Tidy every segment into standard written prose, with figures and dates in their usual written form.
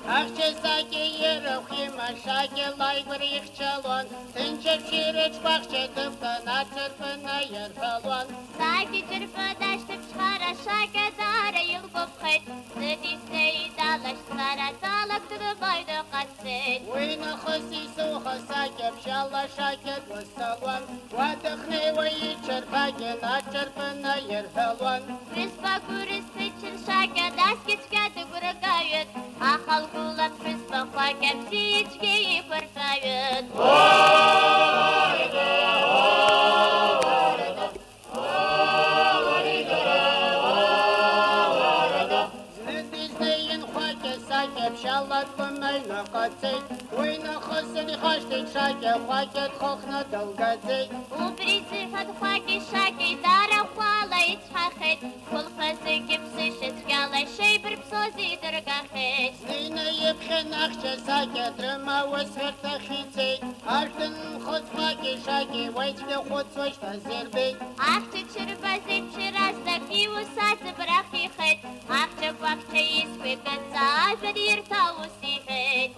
Ахчесаки ерохи машаки лайгвар ихчалон Тынчып ширыч бахчетыпта начырпына ерфалон Саки чырпыдаштып шхара шака дара йылбып хэт Зыдисей далаш сара талактыды байды қатсет Уйна хоси суха саки пшала шаки двусталон Вадыхны уи чырпаки начырпына ерфалон Приспа курис пычыр шака даскичка тыгурагают Ахал кулап приспа хвакам сички и пыркают Шалат помайна кацей, уйна хосни хаштин шаке, хвакет хохна долгацей. Уприцы хат хваки шаки дара хвала и чхахет Кулхасы гипсы шетгала шейбр псози дыргахет Снина епхен ахче саке, трыма высверта хицей. Арктын хот хваки шаки, вайчке хот свочта зербей. Ахчы чырбазы пширазда пиву сасы брахи хет Ахчы бахчы испеканца ажадир тауси хет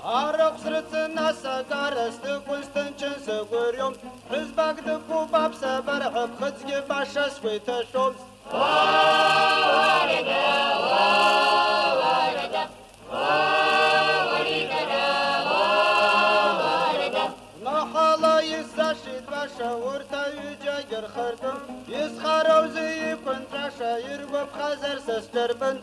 Арок срыцына сагарысты кунстынчын сыгырём. Рызбагды кубап сабархып, хыцге баша свытышом. Нахала исашит ваша урта юджагер хыртым. Исхараузы ипын траша, ирбып хазар сыстырбын.